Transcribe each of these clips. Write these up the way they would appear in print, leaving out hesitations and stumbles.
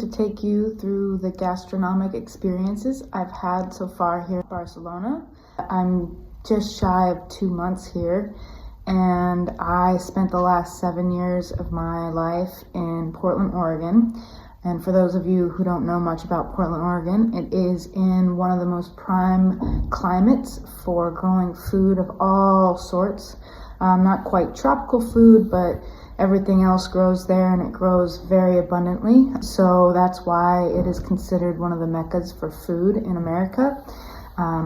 to take you through the gastronomic experiences I've had so far here in Barcelona. I'm just shy of 2 months here, and I spent the last 7 years of my life in Portland, Oregon. And for those of you who don't know much about Portland, Oregon, it is in one of the most prime climates for growing food of all sorts. Not quite tropical food, but everything else grows there, and it grows very abundantly. So that's why it is considered one of the meccas for food in America,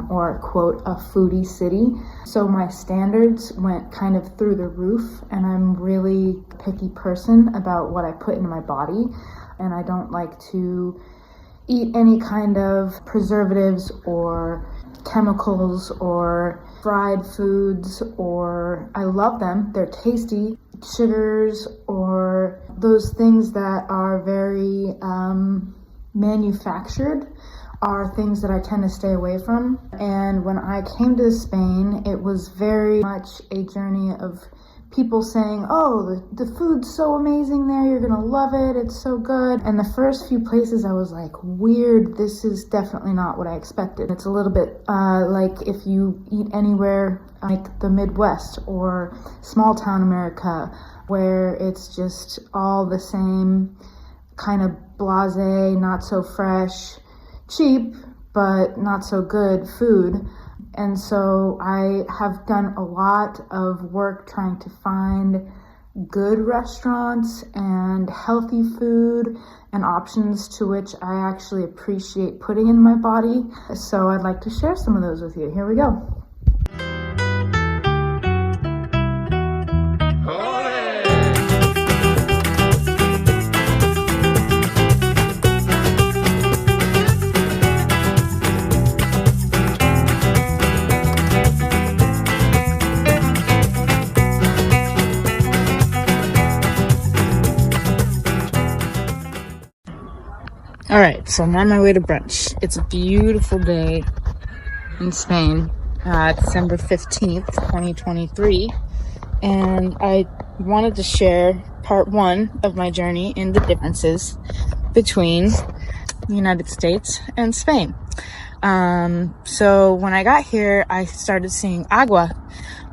or quote, a foodie city. So my standards went kind of through the roof, and I'm really a picky person about what I put into my body. And I don't like to eat any kind of preservatives or chemicals or fried foods, or I love them, they're tasty, sugars or those things that are very manufactured are things that I tend to stay away from. And when I came to Spain, it was very much a journey of people saying, oh, the food's so amazing there, you're gonna love it, it's so good. And the first few places I was like, weird, this is definitely not what I expected. It's a little bit like if you eat anywhere like the Midwest or small town America, where it's just all the same kind of blasé, not so fresh, cheap, but not so good food. And so I have done a lot of work trying to find good restaurants and healthy food and options to which I actually appreciate putting in my body. So I'd like to share some of those with you. Here we go. All right, so I'm on my way to brunch. It's a beautiful day in Spain, December 15th, 2023. And I wanted to share part one of my journey in the differences between the United States and Spain. So when I got here, I started seeing agua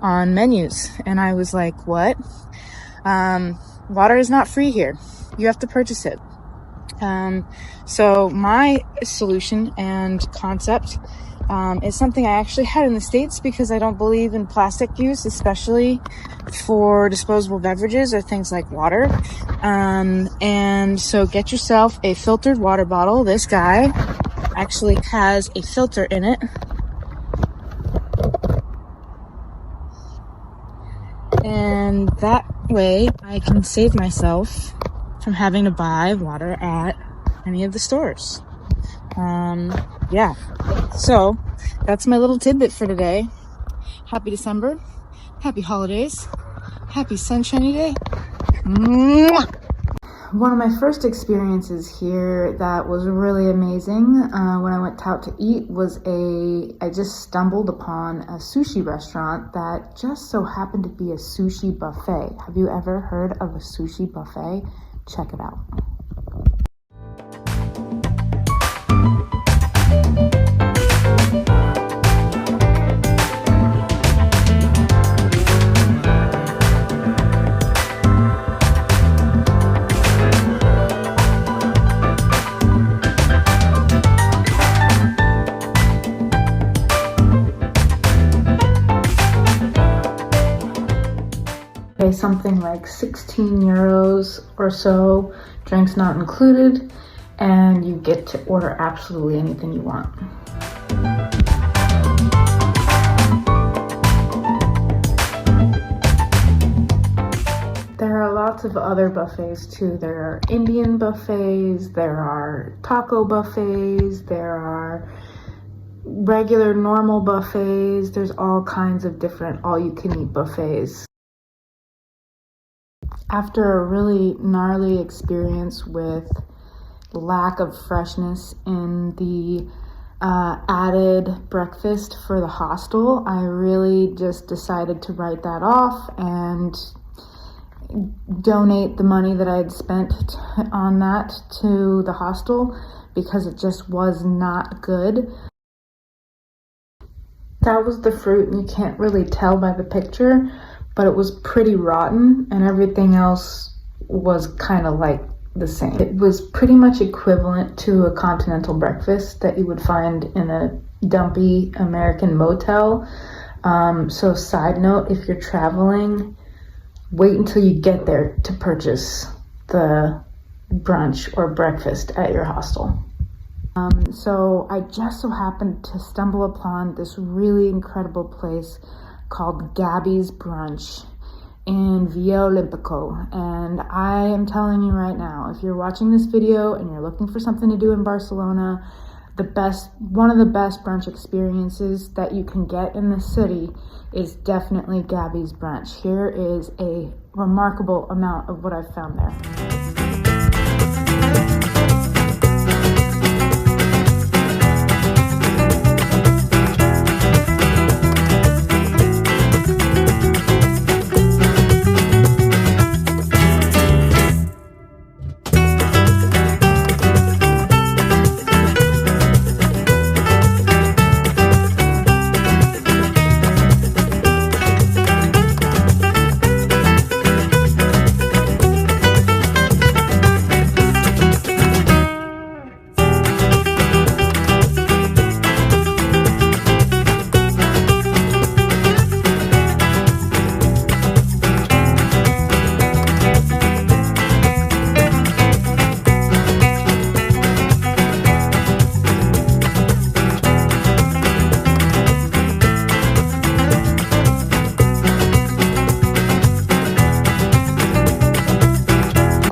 on menus, and I was like, what? Water is not free here. You have to purchase it. So my solution and concept is something I actually had in the States, because I don't believe in plastic use, especially for disposable beverages or things like water. And so get yourself a filtered water bottle. This guy actually has a filter in it. And that way I can save myself from having to buy water at any of the stores. Yeah, so that's my little tidbit for today. Happy December, happy holidays, happy sunshiny day. Mwah! One of my first experiences here that was really amazing when I went out to eat was I just stumbled upon a sushi restaurant that just so happened to be a sushi buffet. Have you ever heard of a sushi buffet? Check it out. Something like 16 euros or so, drinks not included, and you get to order absolutely anything you want. There are lots of other buffets too. There are Indian buffets, there are taco buffets, there are regular normal buffets, there's all kinds of different all-you-can-eat buffets. After a really gnarly experience with lack of freshness in the added breakfast for the hostel, I really just decided to write that off and donate the money that I had spent on that to the hostel because it just was not good. That was the fruit, and you can't really tell by the picture, but it was pretty rotten, and everything else was kind of like the same. It was pretty much equivalent to a continental breakfast that you would find in a dumpy American motel. So side note, if you're traveling, wait until you get there to purchase the brunch or breakfast at your hostel. So I just so happened to stumble upon this really incredible place called Gabby's Brunch in Via Olympico. And I am telling you right now, if you're watching this video and you're looking for something to do in Barcelona, one of the best brunch experiences that you can get in the city is definitely Gabby's Brunch. Here is a remarkable amount of what I've found there.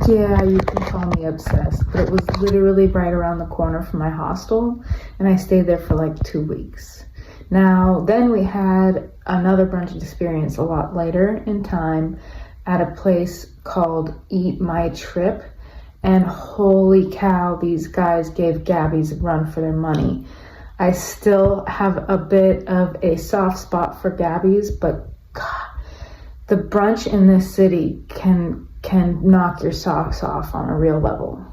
Yeah, you can call me obsessed, but it was literally right around the corner from my hostel, and I stayed there for like 2 weeks. Now, then we had another brunch experience a lot later in time at a place called Eat My Trip, and holy cow, these guys gave Gabby's a run for their money. I still have a bit of a soft spot for Gabby's, but God, the brunch in this city can knock your socks off on a real level.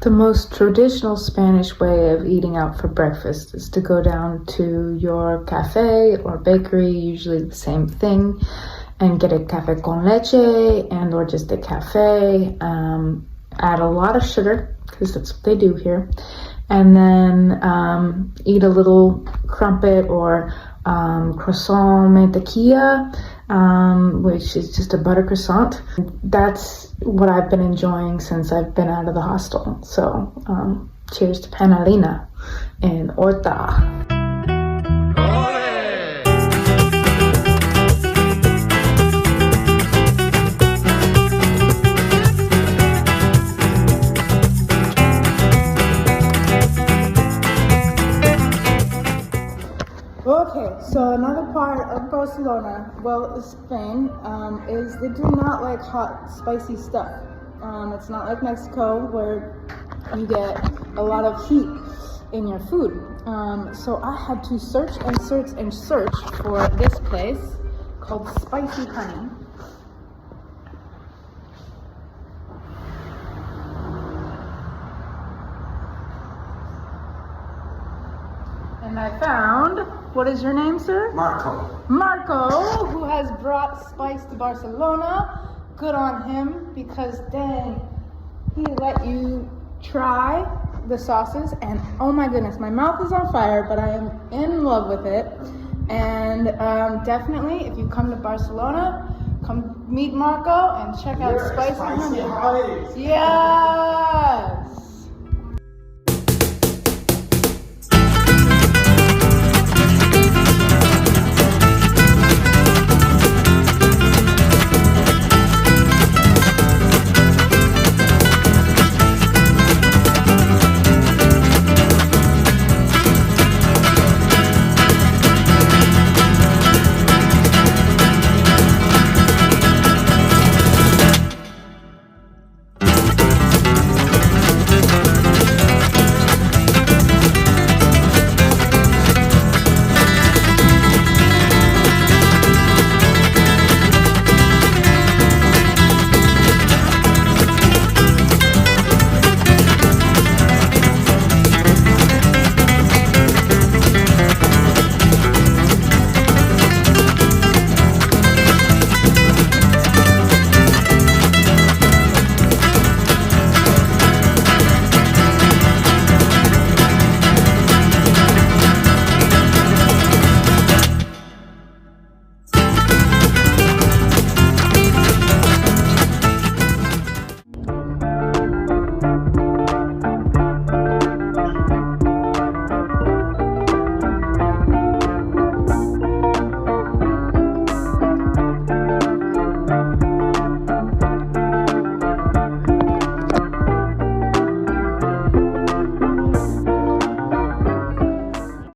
The most traditional Spanish way of eating out for breakfast is to go down to your cafe or bakery, usually the same thing, and get a café con leche and or just a cafe. Add a lot of sugar, because that's what they do here, and then eat a little crumpet or croissant mantequilla, which is just a butter croissant. That's what I've been enjoying since I've been out of the hostel. So cheers to Panalina and Horta. Okay, so another part of Barcelona, well, Spain, is they do not like hot, spicy stuff. It's not like Mexico where you get a lot of heat in your food. So I had to search and search and search for this place called Spicy Honey. And I found, what is your name, sir? Marco. Marco, who has brought spice to Barcelona. Good on him, because dang, he let you try the sauces, and oh my goodness, my mouth is on fire, but I am in love with it. And definitely, if you come to Barcelona, come meet Marco and check out Spicy Honey. Honey. Yes!